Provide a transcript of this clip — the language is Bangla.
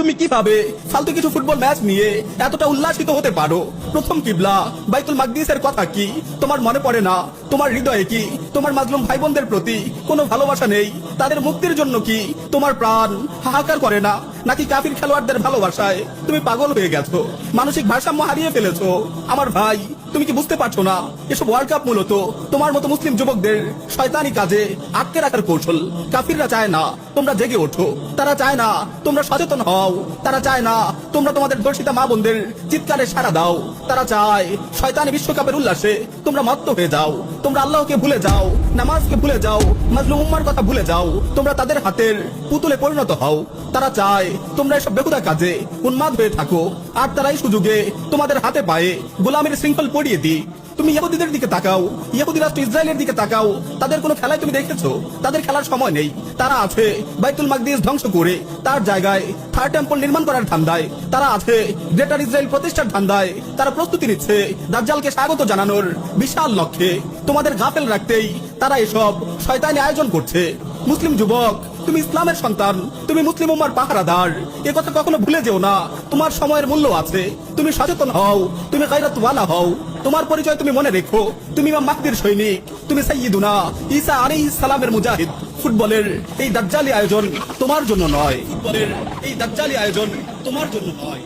তুমি কিভাবে ফালতু কিছু ফুটবল ম্যাচ নিয়ে এতটা উল্লাসিত হতে পারো? প্রথম কিবলা বাইতুল মাকদিসের কথা কি তোমার মনে পড়ে না? তোমার হৃদয়ে কি তোমার মাজলুম ভাই বোনদের প্রতি কোনো ভালোবাসা নেই? তাদের মুক্তির জন্য কি তোমার প্রাণ হাহাকার করে না? নাকি কাফির খেলোয়াড়দের ভালোবাসায় তুমি পাগল হয়ে গেছো, মানসিক ভারসাম্য হারিয়ে ফেলেছো? আমার ভাই, তুমি কি বুঝতে পারছো না এসব ওয়ার্ল্ড কাপ মূলত তোমার মতো মুসলিম যুবকদের শয়তানি কাজে আটকে রাখার কৌশল? কাফিররা চায় না তোমরা জেগে ওঠো, তারা চায় না তোমরা সচেতন হও, তারা চায় না তোমরা তোমাদের দর্শিতা মা বোনদের চিৎকারে সাড়া দাও। তারা চায় শয়তানি বিশ্বকাপের উল্লাসে তোমরা মত্ত হয়ে যাও, তোমরা আল্লাহকে ভুলে যাও, নামাজকে ভুলে যাও, মাজলুম উম্মার কথা ভুলে যাও, তোমরা তাদের হাতের পুতুলে পরিণত হও। তারা চায় তোমরা এসব বেহুদা কাজে উন্মাদ হয়ে থাকো, আর তারাই সুযোগে তোমাদের হাতে পায়ে গোলামের শৃঙ্খল পড়িয়ে দিই। তুমি ইহুদিদের দিকে তাকাও, ইহুদি রাষ্ট্র ইসরায়েলের দিকে তাকাও, তাদের কোনো খেলায় তুমি দেখেছো? তাদের খেলার সময় নেই। তারা আছে বাইতুল মাকদিস ধ্বংস করে তার জায়গায় থার্ড টেম্পল নির্মাণ করার ধান্দায়, তারা আছে গ্রেটার ইসরায়েল প্রতিষ্ঠার ধান্দায়, তারা প্রস্তুতি নিচ্ছে দাজ্জালকে স্বাগত জানানোর বিশাল লক্ষ্যে। তোমাদের গাফেল রাখতেই তারা এসব শয়তানি আয়োজন করছে। মুসলিম যুবক, তুমি ইসলামের সন্তান, তুমি মুসলিম উম্মার পাহারাদার, এ কথা কখনো ভুলে যেও না। তোমার সময়ের মূল্য আছে, তুমি সচেতন হও, তুমি গায়রাতওয়ালা হও। তোমার পরিচয় তুমি মনে রেখো, তুমি ইমাম মাহদির সৈনিক, তুমি সাইয়্যিদুনা ঈসা আলাইহিস সালামের মুজাহিদ। ফুটবলের এই দাজ্জালি আয়োজন তোমার জন্য নয়, ফুটবলের এই দাজ্জালি আয়োজন তোমার জন্য নয়।